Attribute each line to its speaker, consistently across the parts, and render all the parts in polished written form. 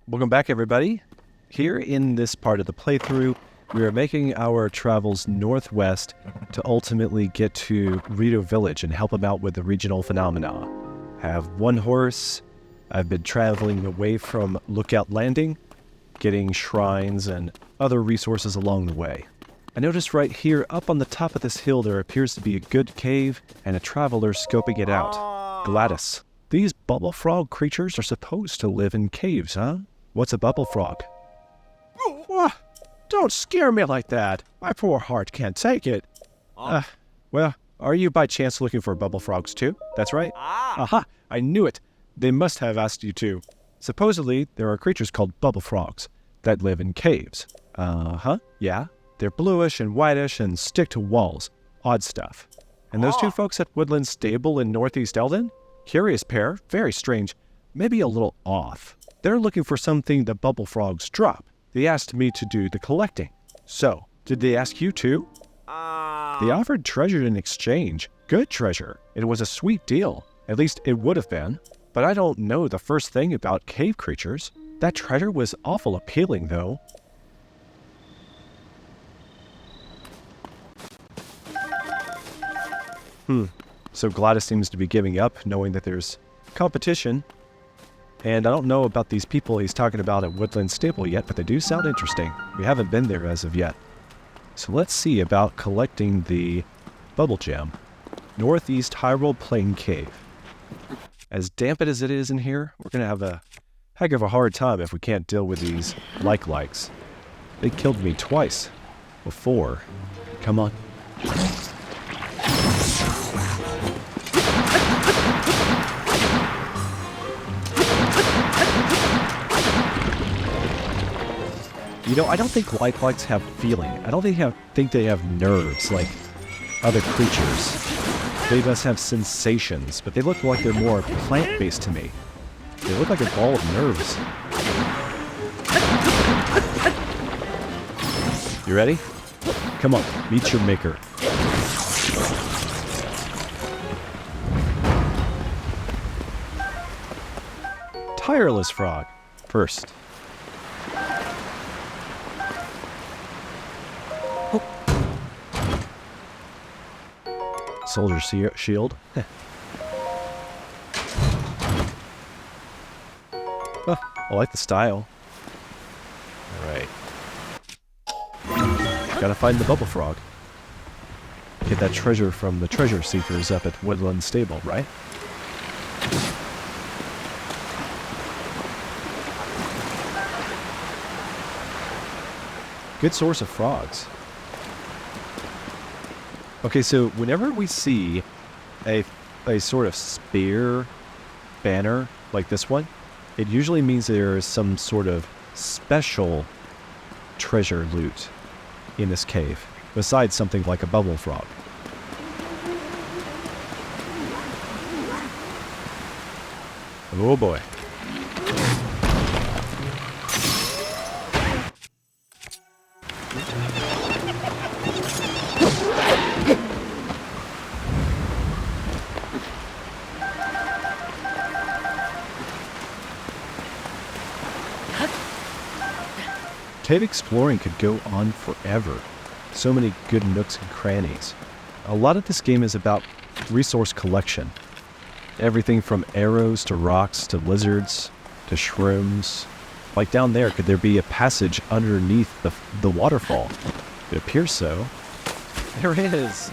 Speaker 1: Welcome back, everybody. Here in this part of the playthrough, we are making our travels northwest to ultimately get to Rito Village and help them out with the regional phenomena. I have one horse. I've been traveling away from Lookout Landing, getting shrines and other resources along the way. I noticed right here up on the top of this hill there appears to be a good cave and a traveler scoping it out. Gladis. These bubbulfrog creatures are supposed to live in caves, huh? What's a bubbulfrog? Don't scare me like that. My poor heart can't take it. Well, are you by chance looking for bubbulfrogs too? That's right. Aha, I knew it. They must have asked you too. Supposedly, there are creatures called bubbulfrogs that live in caves. Yeah. They're bluish and whitish and stick to walls. Odd stuff. And those two folks at Woodland Stable in Northeast Eldon? Curious pair, very strange, maybe a little off. They're looking for something the bubbulfrogs drop. They asked me to do the collecting. So, did they ask you too? They offered treasure in exchange. Good treasure. It was a sweet deal. At least it would have been. But I don't know the first thing about cave creatures. That treasure was awful appealing, though. So Gladys seems to be giving up, knowing that there's competition. And I don't know about these people he's talking about at Woodland Stable yet, but they do sound interesting. We haven't been there as of yet. So let's see about collecting the Bubble Gem. Northeast Hyrule Plain Cave. As damp as it is in here, we're going to have a heck of a hard time if we can't deal with these likes. They killed me twice before. Come on. You know, I don't think likes have feeling. I don't think they have nerves like other creatures. They must have sensations, but they look like they're more plant-based to me. They look like a ball of nerves. You ready? Come on, meet your maker. Tireless frog, first. Soldier shield. I like the style. Alright. Gotta find the bubbulfrog. Get that treasure from the treasure seekers up at Woodland Stable, right? Good source of frogs. Okay, so whenever we see a sort of spear banner like this one, it usually means there is some sort of special treasure loot in this cave, besides something like a bubbulfrog. Oh boy. Cave exploring could go on forever. So many good nooks and crannies. A lot of this game is about resource collection. Everything from arrows to rocks to lizards to shrooms. Like down there, could there be a passage underneath the waterfall? It appears so. There is.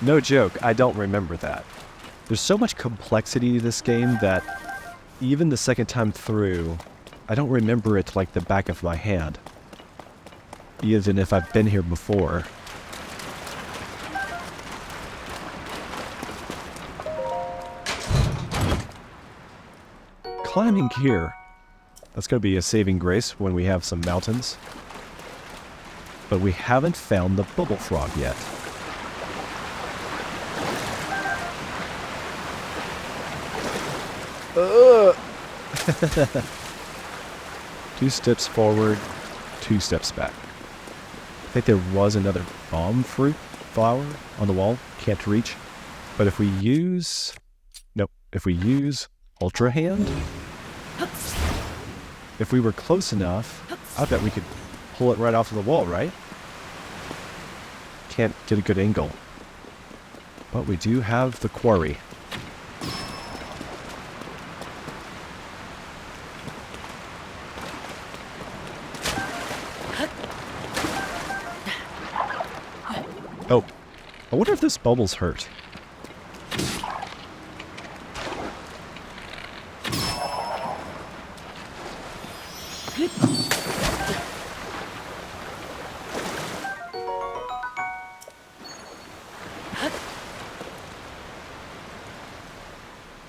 Speaker 1: No joke, I don't remember that. There's so much complexity to this game that even the second time through, I don't remember it like the back of my hand, even if I've been here before. Climbing here, that's going to be a saving grace when we have some mountains. But we haven't found the bubbulfrog yet. Two steps forward, 2 steps back. I think there was another bomb fruit flower on the wall. Can't reach. But if we use... Nope. If we use Ultra Hand? If we were close enough, I bet we could pull it right off of the wall, right? Can't get a good angle. But we do have the quarry. Oh, I wonder if this bubble's hurt.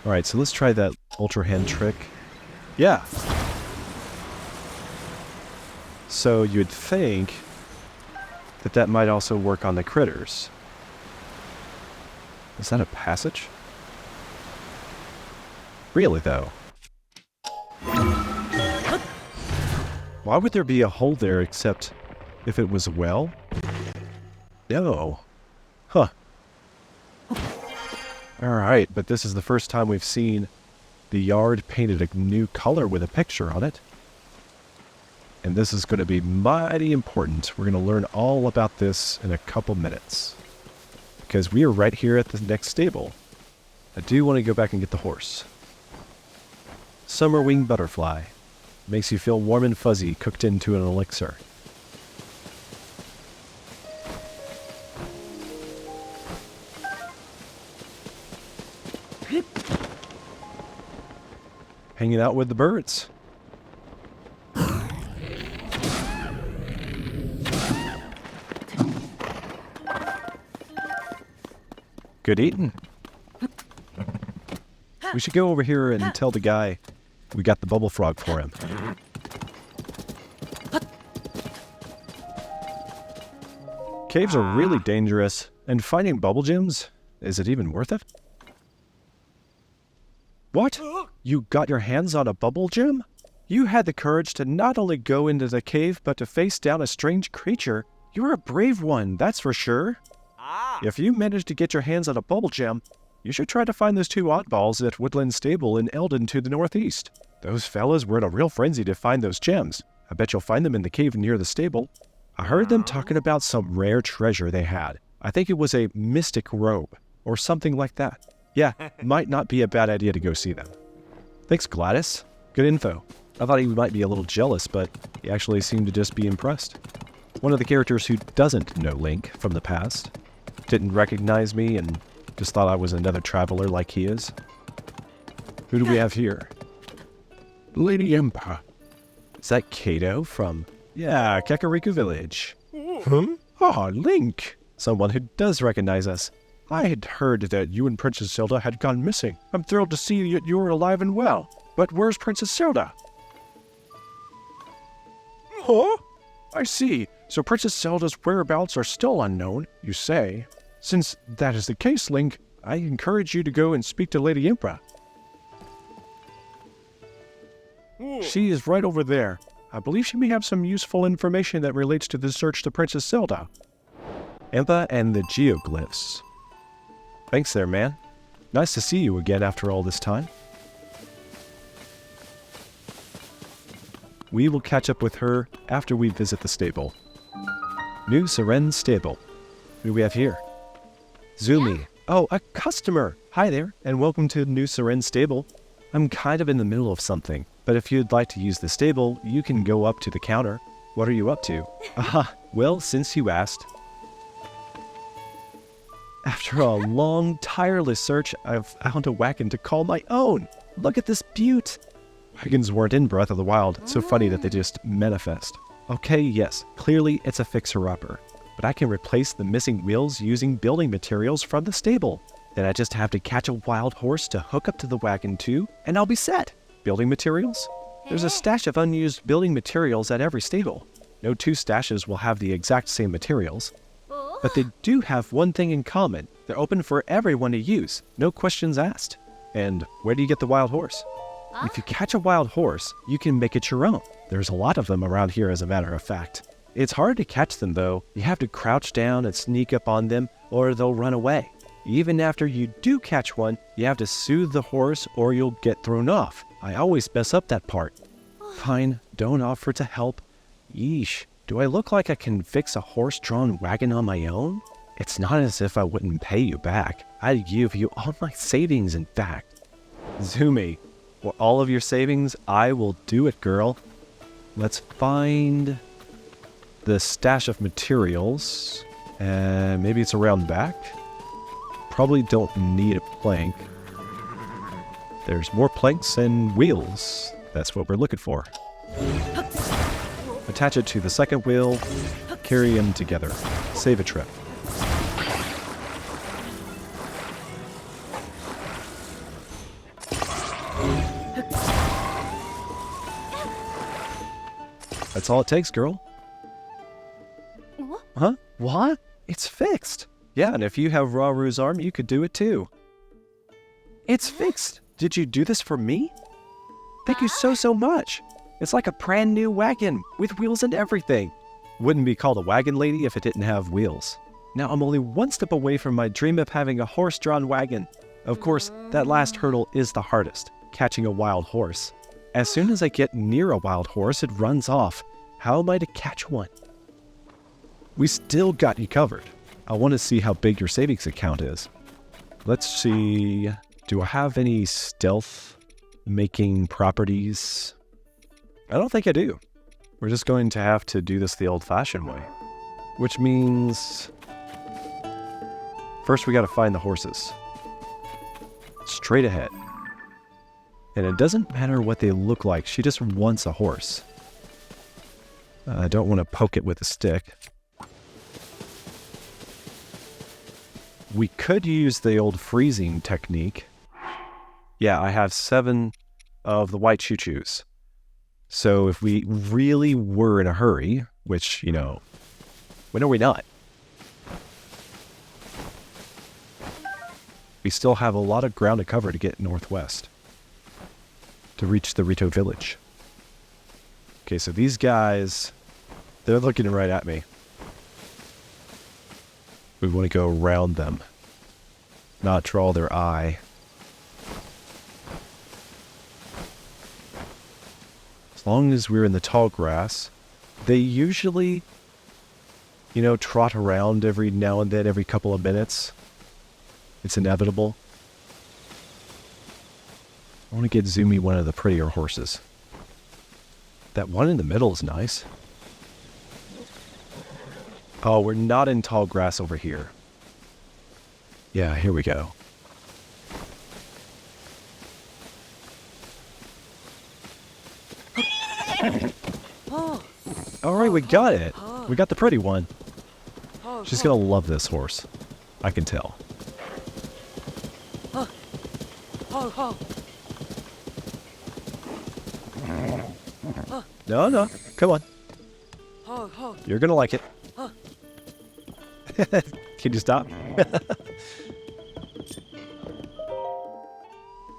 Speaker 1: Alright, so let's try that Ultra Hand trick. Yeah! So you'd think that that might also work on the critters. Is that a passage? Really, though? Why would there be a hole there except if it was a well? No. Huh. Alright, but this is the first time we've seen the yard painted a new color with a picture on it. And this is going to be mighty important. We're going to learn all about this in a couple minutes. Because we are right here at the next stable. I do want to go back and get the horse. Summer wing butterfly. Makes you feel warm and fuzzy, cooked into an elixir. Hanging out with the birds. Good eating. We should go over here and tell the guy we got the bubble frog for him. Caves are really dangerous, and finding bubble gems, is it even worth it? What? You got your hands on a bubble gem? You had the courage to not only go into the cave, but to face down a strange creature. You're a brave one, that's for sure. If you managed to get your hands on a bubble gem, you should try to find those two oddballs at Woodland Stable in Eldon to the northeast. Those fellas were in a real frenzy to find those gems. I bet you'll find them in the cave near the stable. I heard them talking about some rare treasure they had. I think it was a mystic robe, or something like that. Yeah, might not be a bad idea to go see them. Thanks, Gladis. Good info. I thought he might be a little jealous, but he actually seemed to just be impressed. One of the characters who doesn't know Link from the past. Didn't recognize me and just thought I was another traveler like he is. Who do we have here? Lady Impa. Is that Cado from... Yeah, Kakariko Village. Huh? Ah, Link. Someone who does recognize us. I had heard that you and Princess Zelda had gone missing. I'm thrilled to see that you are alive and well. But where's Princess Zelda? Huh? I see. So Princess Zelda's whereabouts are still unknown, you say. Since that is the case, Link, I encourage you to go and speak to Lady Akrah. She is right over there. I believe she may have some useful information that relates to the search to Princess Zelda. Impa and the geoglyphs. Thanks there, man. Nice to see you again after all this time. We will catch up with her after we visit the stable. New Serenne Stable. Who do we have here? Zumi. Oh, a customer! Hi there, and welcome to New Serenne Stable. I'm kind of in the middle of something, but if you'd like to use the stable, you can go up to the counter. What are you up to? Aha, well, since you asked. After a long, tireless search, I've found a wagon to call my own. Look at this beaut. Wagons weren't in Breath of the Wild. It's so funny that they just manifest. Okay, yes, clearly it's a fixer-upper. But I can replace the missing wheels using building materials from the stable. Then I just have to catch a wild horse to hook up to the wagon too, and I'll be set. Building materials? There's a stash of unused building materials at every stable. No two stashes will have the exact same materials. But they do have one thing in common. They're open for everyone to use, no questions asked. And where do you get the wild horse? If you catch a wild horse, you can make it your own. There's a lot of them around here, as a matter of fact. It's hard to catch them, though. You have to crouch down and sneak up on them, or they'll run away. Even after you do catch one, you have to soothe the horse or you'll get thrown off. I always mess up that part. Fine, don't offer to help. Yeesh, do I look like I can fix a horse-drawn wagon on my own? It's not as if I wouldn't pay you back. I'd give you all my savings, in fact. Zumi, for all of your savings, I will do it, girl. Let's find the stash of materials. And maybe it's around back. Probably don't need a plank. There's more planks and wheels. That's what we're looking for. Attach it to the second wheel. Carry them together. Save a trip. That's all it takes, girl. Huh? What? It's fixed. Yeah, and if you have Raru's arm, you could do it too. It's fixed. Did you do this for me? Thank you so much. It's like a brand new wagon with wheels and everything. Wouldn't be called a wagon, lady, if it didn't have wheels. Now I'm only one step away from my dream of having a horse-drawn wagon. Of course, that last hurdle is the hardest, catching a wild horse. As soon as I get near a wild horse, it runs off. How am I to catch one? We still got you covered. I want to see how big your savings account is. Let's see. Do I have any stealth making properties? I don't think I do. We're just going to have to do this the old-fashioned way. Which means... first we got to find the horses. Straight ahead. And it doesn't matter what they look like. She just wants a horse. I don't want to poke it with a stick. We could use the old freezing technique. Yeah, I have 7 of the white choo-choos. So if we really were in a hurry, which, you know, when are we not? We still have a lot of ground to cover to get northwest, to reach the Rito village. Okay, so these guys, they're looking right at me. We want to go around them, not draw their eye. As long as we're in the tall grass, they usually, you know, trot around every now and then, every couple of minutes. It's inevitable. I want to get Zumi one of the prettier horses. That one in the middle is nice. Oh, we're not in tall grass over here. Yeah, here we go. Alright, we got it. We got the pretty one. She's gonna love this horse. I can tell. No, come on. You're gonna like it. Can you stop?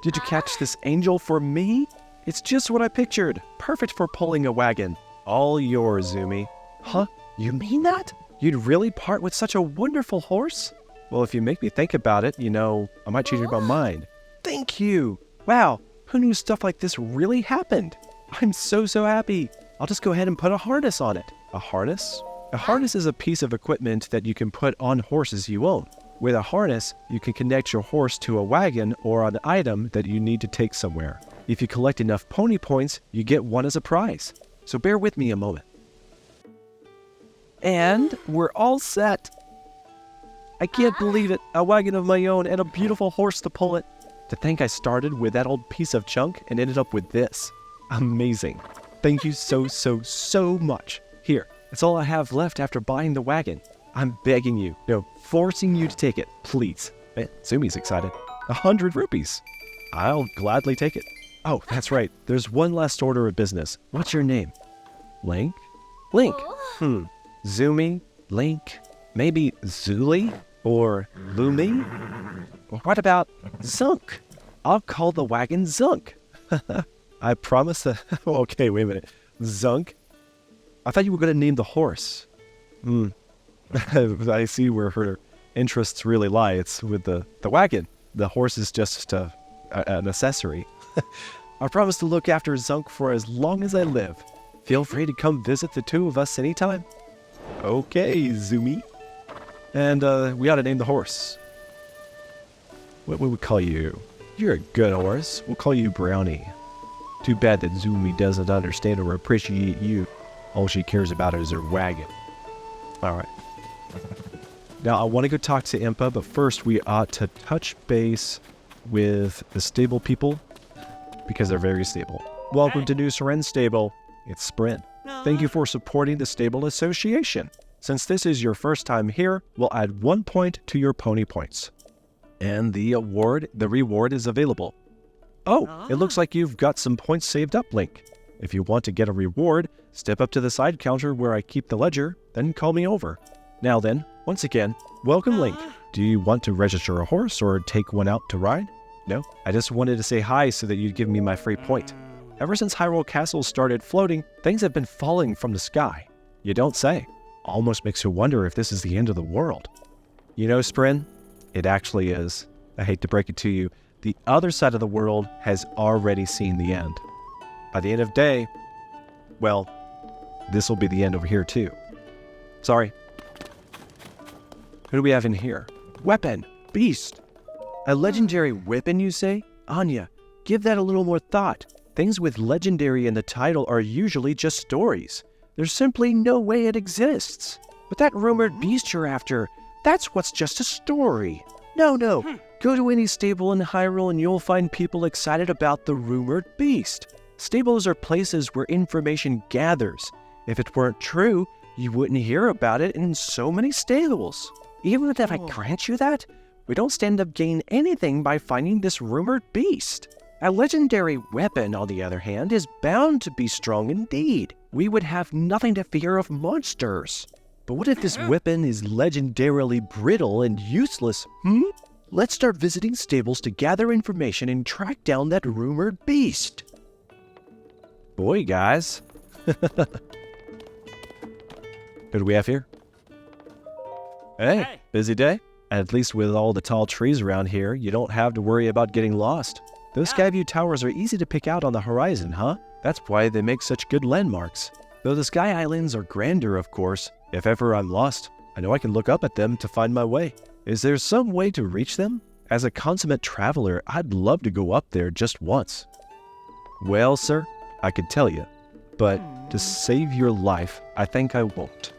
Speaker 1: Did you catch this angel for me? It's just what I pictured. Perfect for pulling a wagon. All yours, Zumi. Huh? You mean that? You'd really part with such a wonderful horse? Well, if you make me think about it, you know, I might change my mind. Thank you. Wow, who knew stuff like this really happened? I'm so happy. I'll just go ahead and put a harness on it. A harness? A harness is a piece of equipment that you can put on horses you own. With a harness, you can connect your horse to a wagon or an item that you need to take somewhere. If you collect enough pony points, you get one as a prize. So bear with me a moment. And we're all set. I can't believe it. A wagon of my own and a beautiful horse to pull it. To think I started with that old piece of junk and ended up with this. Amazing. Thank you so much. Here, it's all I have left after buying the wagon. I'm begging you, no, forcing you to take it, please. Man, Zumi's excited. 100 rupees. I'll gladly take it. Oh, that's right. There's one last order of business. What's your name? Link? Link. Zumi? Link? Maybe Zuli? Or Lumi? Or what about Zunk? I'll call the wagon Zunk. I promise that... Okay, wait a minute. Zunk? I thought you were going to name the horse. I see where her interests really lie, it's with the wagon. The horse is just an accessory. I promise to look after Zunk for as long as I live. Feel free to come visit the two of us anytime. Okay, Zumi. And we ought to name the horse. What would we call you? You're a good horse. We'll call you Brownie. Too bad that Zumi doesn't understand or appreciate you. All she cares about is her wagon. Alright. Now, I want to go talk to Impa, but first we ought to touch base with the stable people, because they're very stable. Welcome to New Serenne Stable. It's Sprinn. Thank you for supporting the Stable Association. Since this is your first time here, we'll add 1 point to your pony points. And the reward is available. Oh, it looks like you've got some points saved up, Link. If you want to get a reward, step up to the side counter where I keep the ledger, then call me over. Now then, once again, welcome, Link. Do you want to register a horse or take one out to ride? No, I just wanted to say hi so that you'd give me my free point. Ever since Hyrule Castle started floating, things have been falling from the sky. You don't say. Almost makes you wonder if this is the end of the world. You know, Sprinn, it actually is. I hate to break it to you. The other side of the world has already seen the end. By the end of day, well, this will be the end over here too. Sorry. Who do we have in here? Weapon! Beast! A legendary weapon, you say? Onya, give that a little more thought. Things with legendary in the title are usually just stories. There's simply no way it exists. But that rumored beast you're after, that's what's just a story. No. Go to any stable in Hyrule and you'll find people excited about the rumored beast. Stables are places where information gathers. If it weren't true, you wouldn't hear about it in so many stables. Even if I grant you that, we don't stand to gain anything by finding this rumored beast. A legendary weapon, on the other hand, is bound to be strong indeed. We would have nothing to fear of monsters. But what if this weapon is legendarily brittle and useless, Let's start visiting stables to gather information and track down that rumored beast. Boy, guys. Who do we have here? Hey, busy day? At least with all the tall trees around here, you don't have to worry about getting lost. Those skyview towers are easy to pick out on the horizon, huh? That's why they make such good landmarks. Though the sky islands are grander, of course. If ever I'm lost, I know I can look up at them to find my way. Is there some way to reach them? As a consummate traveler, I'd love to go up there just once. Well, sir, I could tell you, but to save your life, I think I won't.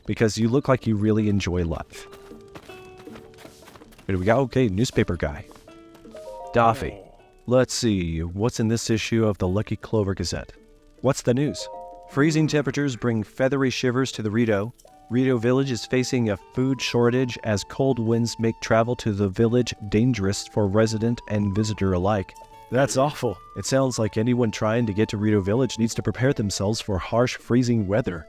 Speaker 1: Because you look like you really enjoy life. Here we go. Okay, newspaper guy. Dophi. Let's see, what's in this issue of the Lucky Clover Gazette? What's the news? Freezing temperatures bring feathery shivers to the Rito. Rito Village is facing a food shortage as cold winds make travel to the village dangerous for resident and visitor alike. That's awful. It sounds like anyone trying to get to Rito Village needs to prepare themselves for harsh freezing weather.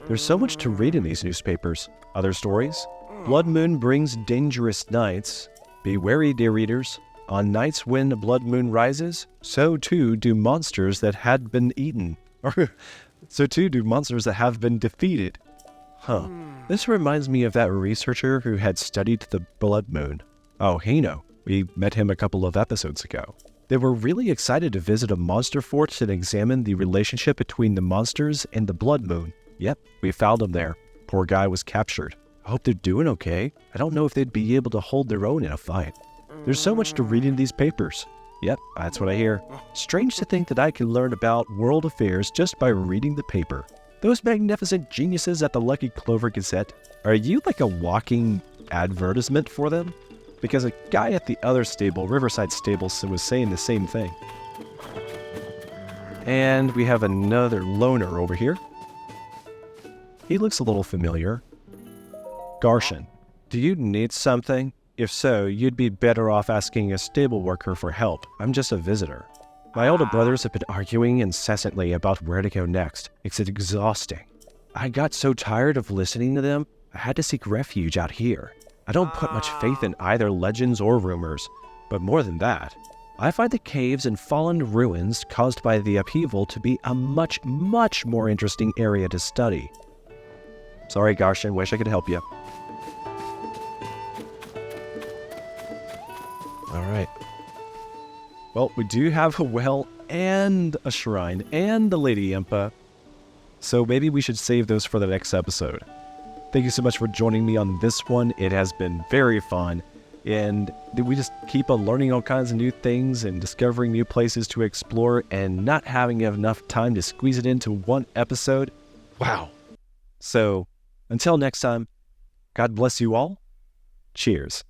Speaker 1: There's so much to read in these newspapers. Other stories? Blood Moon brings dangerous nights. Be wary, dear readers. On nights when blood moon rises, so too do monsters that had been eaten. So too do monsters that have been defeated. This reminds me of that researcher who had studied the blood moon. Oh, Hino. We met him a couple of episodes ago. They were really excited to visit a monster fort and examine the relationship between the monsters and the blood moon. Yep, we found him there. Poor guy was captured. I hope they're doing okay. I don't know if they'd be able to hold their own in a fight. There's so much to read in these papers. Yep, that's what I hear. Strange to think that I can learn about world affairs just by reading the paper. Those magnificent geniuses at the Lucky Clover Gazette, are you like a walking advertisement for them? Because a guy at the other stable, Riverside Stable, was saying the same thing. And we have another loner over here. He looks a little familiar. Garshon, do you need something? If so, you'd be better off asking a stable worker for help. I'm just a visitor. My older brothers have been arguing incessantly about where to go next. It's exhausting. I got so tired of listening to them, I had to seek refuge out here. I don't put much faith in either legends or rumors, but more than that, I find the caves and fallen ruins caused by the upheaval to be a much more interesting area to study. Sorry, Garshon, wish I could help you. All right. Well, we do have a well and a shrine and the Lady Impa. So maybe we should save those for the next episode. Thank you so much for joining me on this one. It has been very fun. And we just keep on learning all kinds of new things and discovering new places to explore and not having enough time to squeeze it into one episode. Wow. So until next time, God bless you all. Cheers.